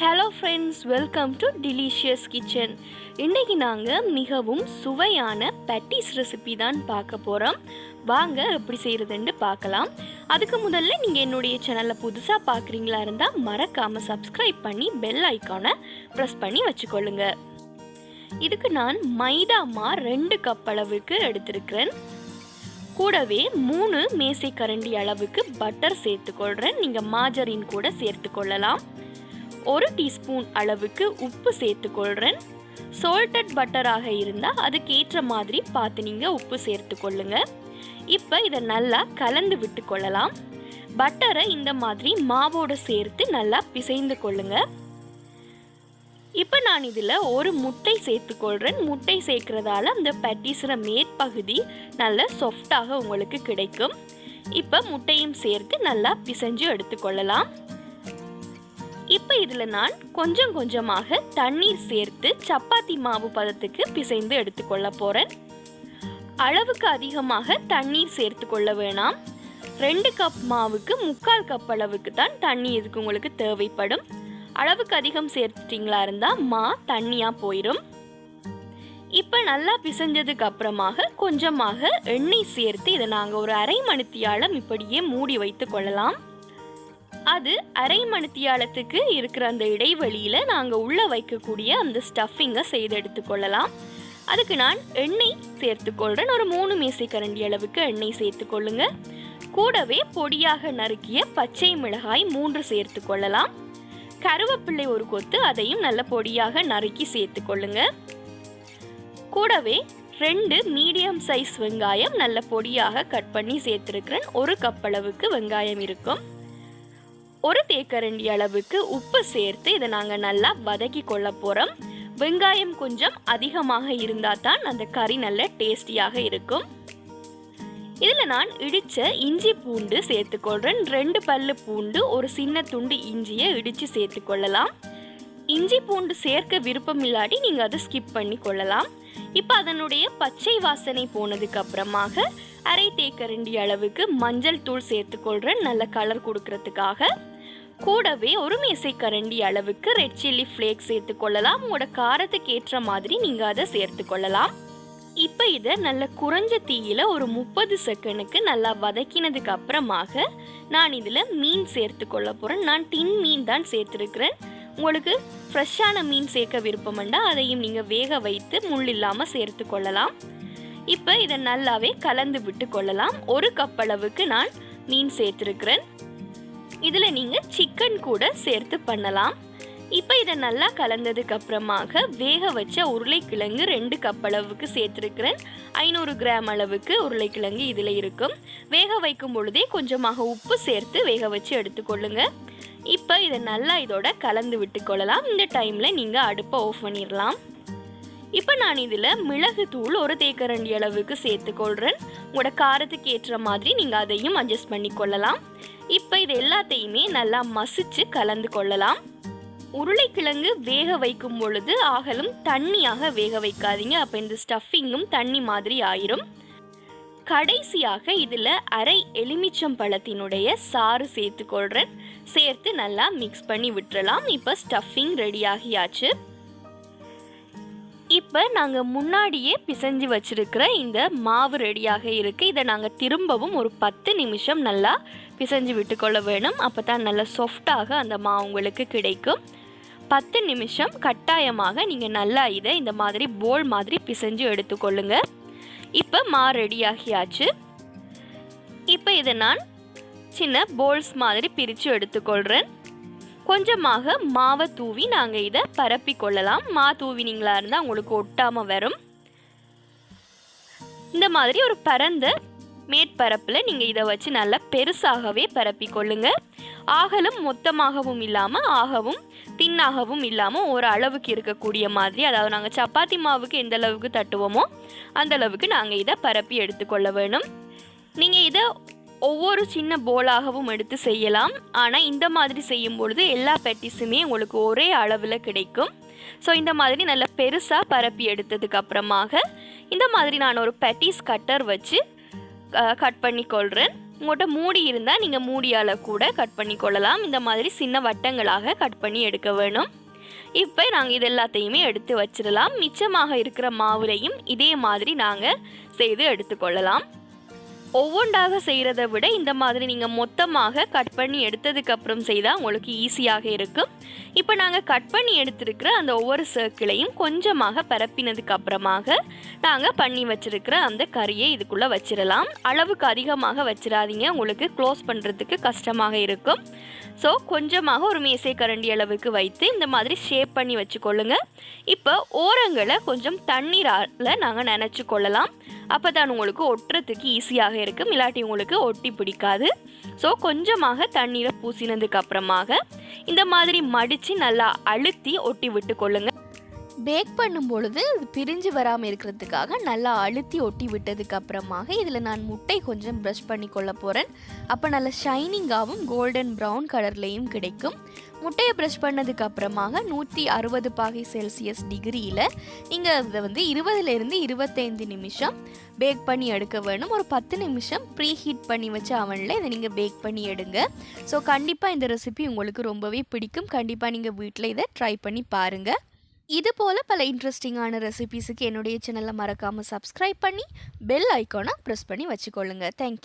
Hello friends, welcome to Delicious Kitchen. இன்னைக்கு நாங்க மிகவும் சுவையான patties ரெசிபி தான் பார்க்க போறோம். வாங்க எப்படி செய்யறதுன்னு பார்க்கலாம். அதுக்கு முதல்ல நீங்க என்னுடைய சேனலை புதுசா பார்க்கறீங்களா இருந்தா மறக்காம subscribe பண்ணி bell ஐகானை press பண்ணி வச்சுக்கொள்ளுங்க. இதுக்கு நான் மைதா மா 2 கப் அளவுக்கு எடுத்துக்கிறேன். கூடவே 3 மேசைக்கரண்டி அளவுக்கு பட்டர் சேர்த்துக்கொள்றேன். நீங்க மார்ஜரின் கூட சேர்த்துக்கொள்ளலாம். 1 டீஸ்பூன் அளவுக்கு உப்பு சேர்த்துக்கொள்றேன். சால்டட் பட்டராக இருந்தால் அதுக்கு ஏற்ற மாதிரி பார்த்து நீங்கள் உப்பு சேர்த்துக்கொள்ளுங்க. இப்போ இதை நல்லா கலந்து விட்டு கொள்ளலாம். பட்டரை இந்த மாதிரி மாவோடு சேர்த்து நல்லா பிசைந்து கொள்ளுங்க. இப்போ நான் இதில் ஒரு முட்டை சேர்த்துக்கொள்கிறேன். முட்டை சேர்க்கறதால அந்த பேட்டிஸோட மேற்பகுதி நல்ல சாஃப்டாக உங்களுக்கு கிடைக்கும். இப்போ முட்டையும் சேர்த்து நல்லா பிசைஞ்சு எடுத்துக்கொள்ளலாம். இப்போ இதில் நான் கொஞ்சம் கொஞ்சமாக தண்ணீர் சேர்த்து சப்பாத்தி மாவு பதத்துக்கு பிசைந்து எடுத்துக்கொள்ள போகிறேன். அளவுக்கு அதிகமாக தண்ணீர் சேர்த்து கொள்ள வேணாம். 2 கப் மாவுக்கு 3/4 கப் அளவுக்கு தான் தண்ணி இதுக்கு உங்களுக்கு தேவைப்படும். அளவுக்கு அதிகம் சேர்த்துட்டிங்களா இருந்தால் மா தண்ணியாக போயிடும். இப்போ நல்லா பிசைஞ்சதுக்கு அப்புறமாக கொஞ்சமாக எண்ணெய் சேர்த்து இதை நாங்கள் ஒரு அரை மணித்தியாலம் இப்படியே மூடி வைத்து கொள்ளலாம். அது அரை மணித்தியாலத்துக்கு இருக்கிற அந்த இடைவெளியில் நாங்கள் உள்ளே வைக்கக்கூடிய அந்த ஸ்டஃபிங்கை செய்து எடுத்துக்கொள்ளலாம். அதுக்கு நான் எண்ணெய் சேர்த்துக்கொள்கிறேன். ஒரு 3 மேசைக்கரண்டி அளவுக்கு எண்ணெய் சேர்த்துக்கொள்ளுங்க. கூடவே பொடியாக நறுக்கிய பச்சை மிளகாய் 3 சேர்த்துக்கொள்ளலாம். கருவேப்பிள்ளை ஒரு கொத்து, அதையும் நல்ல பொடியாக நறுக்கி சேர்த்துக்கொள்ளுங்க. கூடவே 2 மீடியம் சைஸ் வெங்காயம் நல்ல பொடியாக கட் பண்ணி சேர்த்துருக்கிறேன். 1 கப் அளவுக்கு வெங்காயம் இருக்கும். 1 தேக்கரண்டி அளவுக்கு உப்பு சேர்த்து இதை நாங்கள் நல்லா வதக்கி கொள்ள போகிறோம். வெங்காயம் கொஞ்சம் அதிகமாக இருந்தால் தான் அந்த கறி நல்ல டேஸ்டியாக இருக்கும். இதில் நான் இடித்த இஞ்சி பூண்டு சேர்த்துக்கொள்கிறேன். 2 பல்லு பூண்டு, ஒரு சின்ன துண்டு இஞ்சியை இடித்து சேர்த்துக்கொள்ளலாம். இஞ்சி பூண்டு சேர்க்க விருப்பம் இல்லாட்டி நீங்கள் அதை ஸ்கிப் பண்ணி கொள்ளலாம். இப்போ அதனுடைய பச்சை வாசனை போனதுக்கு அப்புறமாக அரை தேக்கரண்டி அளவுக்கு மஞ்சள் தூள் சேர்த்துக்கொள்கிறேன், நல்ல கலர் கொடுக்கறதுக்காக. கூடவே 1 மேசைக்கரண்டி அளவுக்கு ரெட் சில்லி ஃப்ளேக்ஸ் சேர்த்துக்கொள்ளலாம். உங்களோட காரத்துக்கு ஏற்ற மாதிரி நீங்கள் அதை சேர்த்துக்கொள்ளலாம். இப்போ இதை நல்ல குறைஞ்ச தீயில ஒரு 30 செகண்டுக்கு நல்லா வதக்கினதுக்கு அப்புறமாக நான் இதில் மீன் சேர்த்துக்கொள்ள போகிறேன். நான் டின் மீன் தான் சேர்த்துருக்கிறேன். உங்களுக்கு ஃப்ரெஷ்ஷான மீன் சேர்க்க விருப்பம்ண்டா அதையும் நீங்கள் வேக வைத்து முள் இல்லாமல் சேர்த்து கொள்ளலாம். இப்போ இதை நல்லாவே கலந்து விட்டு கொள்ளலாம். 1 கப் அளவுக்கு நான் மீன் சேர்த்துருக்கிறேன். இதில் நீங்கள் சிக்கன் கூட சேர்த்து பண்ணலாம். இப்போ இதை நல்லா கலந்ததுக்கு அப்புறமாக வேக வச்ச உருளைக்கிழங்கு 2 கப் அளவுக்கு சேர்த்துருக்கிறேன். 500 கிராம் அளவுக்கு உருளைக்கிழங்கு இதில் இருக்கும். வேக வைக்கும் பொழுதே கொஞ்சமாக உப்பு சேர்த்து வேக வச்சு எடுத்துக்கொள்ளுங்க. இப்போ இதை நல்லா இதோட கலந்து விட்டு கொள்ளலாம். இந்த டைமில் நீங்கள் அடுப்பை ஆஃப் பண்ணிடலாம். இப்போ நான் இதில் மிளகு தூள் 1 தேக்கரண்டி அளவுக்கு சேர்த்துக்கொள்கிறேன். உங்களோட காரத்துக்கு ஏற்ற மாதிரி நீங்கள் அதையும் அட்ஜஸ்ட் பண்ணி கொள்ளலாம். இப்போ இது எல்லாத்தையுமே நல்லா மசிச்சு கலந்து கொள்ளலாம். உருளைக்கிழங்கு வேக வைக்கும் பொழுது ஆகலும் தண்ணியாக வேக வைக்காதீங்க, அப்போ இந்த ஸ்டஃபிங்கும் தண்ணி மாதிரி ஆயிரும். கடைசியாக இதில் அரை எலுமிச்சம் பழத்தினுடைய சாறு சேர்த்துக்கொள்கிறேன். சேர்த்து நல்லா மிக்ஸ் பண்ணி விட்டுறலாம். இப்போ ஸ்டஃபிங் ரெடி ஆகியாச்சு. இப்போ நாங்கள் முன்னாடியே பிசைஞ்சு வச்சுருக்கிற இந்த மாவு ரெடியாக இருக்குது. இதை நாங்கள் திரும்பவும் ஒரு 10 நிமிஷம் நல்லா பிசைஞ்சு விட்டுக்கொள்ள வேணும். அப்போ தான் நல்லா சாஃப்டாக அந்த மாவு உங்களுக்கு கிடைக்கும். 10 நிமிஷம் கட்டாயமாக நீங்கள் நல்லா இதை இந்த மாதிரி போல் மாதிரி பிசைஞ்சு எடுத்துக்கொள்ளுங்க. இப்போ மா ரெடியாகியாச்சு. இப்போ இதை நான் சின்ன போல்ஸ் மாதிரி பிரித்து எடுத்துக்கொள்கிறேன். கொஞ்சமாக மாவை தூவி நாங்கள் இதை பரப்பி கொள்ளலாம். மா தூவினீங்களா இருந்தால் உங்களுக்கு ஒட்டாமல் வரும். இந்த மாதிரி ஒரு பரந்த மேற்பரப்பில் நீங்கள் இதை வச்சு நல்லா பெருசாகவே பரப்பி கொள்ளுங்க. ஆகலும் மொத்தமாகவும் இல்லாமல் ஆகவும் தின்னாகவும் இல்லாமல் ஒரு அளவுக்கு இருக்கக்கூடிய மாதிரி, அதாவது நாங்கள் சப்பாத்தி மாவுக்கு எந்த அளவுக்கு தட்டுவோமோ அந்த அளவுக்கு நாங்கள் இதை பரப்பி எடுத்துக்கொள்ள வேணும். நீங்கள் இதை ஒவ்வொரு சின்ன போலாகவும் எடுத்து செய்யலாம். ஆனால் இந்த மாதிரி செய்யும் பொழுது எல்லா பேட்டிஸுமே உங்களுக்கு ஒரே அளவில் கிடைக்கும். ஸோ இந்த மாதிரி நல்லா பெருசாக பரப்பி எடுத்ததுக்கு அப்புறமாக இந்த மாதிரி நான் ஒரு பேட்டிஸ் கட்டர் வச்சு கட் பண்ணி கொள்கிறேன். உங்கள்கிட்ட மூடி இருந்தால் நீங்கள் மூடியால் கூட கட் பண்ணி கொள்ளலாம். இந்த மாதிரி சின்ன வட்டங்களாக கட் பண்ணி எடுக்க வேணும். இப்போ நாங்கள் இது எல்லாத்தையுமே எடுத்து வச்சிடலாம். மிச்சமாக இருக்கிற மாவுலையும் இதே மாதிரி நாங்கள் செய்து எடுத்துக்கொள்ளலாம். ஒவ்வொன்றாக செய்கிறத விட இந்த மாதிரி நீங்கள் மொத்தமாக கட் பண்ணி எடுத்ததுக்கப்புறம் செய்தால் உங்களுக்கு ஈஸியாக இருக்கும். இப்போ நாங்கள் கட் பண்ணி எடுத்துருக்கிற அந்த ஒவ்வொரு சர்க்கிளையும் கொஞ்சமாக பரப்பினதுக்கு அப்புறமாக நாங்கள் பண்ணி வச்சுருக்கிற அந்த கறியை இதுக்குள்ளே வச்சிடலாம். அளவுக்கு அதிகமாக வச்சிடாதீங்க, உங்களுக்கு க்ளோஸ் பண்ணுறதுக்கு கஷ்டமாக இருக்கும். ஸோ கொஞ்சமாக ஒரு மேசை கரண்டி அளவுக்கு வைத்து இந்த மாதிரி ஷேப் பண்ணி வச்சுக்கொள்ளுங்க. இப்போ ஓரங்களை கொஞ்சம் தண்ணீரால் நாங்கள் நனைச்சி கொள்ளலாம். அப்போ தான் உங்களுக்கு ஒட்டுறதுக்கு ஈஸியாக இருக்கும், இல்லாட்டி உங்களுக்கு ஒட்டி பிடிக்காது. ஸோ கொஞ்சமாக தண்ணீரை பூசினதுக்கு அப்புறமாக இந்த மாதிரி மடித்து நல்லா அழுத்தி ஒட்டி விட்டு கொள்ளுங்க. பேக் பண்ணும் பொழுது இது பிரிஞ்சு வராமல் இருக்கிறதுக்காக நல்லா அழுத்தி ஒட்டி விட்டதுக்கு அப்புறமாக இதில் நான் முட்டை கொஞ்சம் ப்ரஷ் பண்ணி கொள்ள போகிறேன். அப்போ நல்லா ஷைனிங்காகவும் கோல்டன் ப்ரௌன் கலர்லேயும் கிடைக்கும். முட்டையை ப்ரஷ் பண்ணதுக்கு அப்புறமாக 160 பாகை செல்சியஸ் டிகிரியில் நீங்கள் இதை 20லேருந்து 25 நிமிஷம் பேக் பண்ணி எடுக்க வேணும். ஒரு 10 நிமிஷம் ப்ரீ ஹீட் பண்ணி வச்ச அவனில் இதை நீங்கள் பேக் பண்ணி எடுங்க. ஸோ கண்டிப்பாக இந்த ரெசிபி உங்களுக்கு ரொம்பவே பிடிக்கும். கண்டிப்பாக நீங்கள் வீட்டில் இதை ட்ரை பண்ணி பாருங்கள். இது போல் பல இன்ட்ரெஸ்டிங்கான ரெசிபீஸுக்கு என்னுடைய சேனலை மறக்காமல் சப்ஸ்கிரைப் பண்ணி பெல் ஐக்கானை ப்ரெஸ் பண்ணி வச்சுக்கொள்ளுங்க. தேங்க்யூ.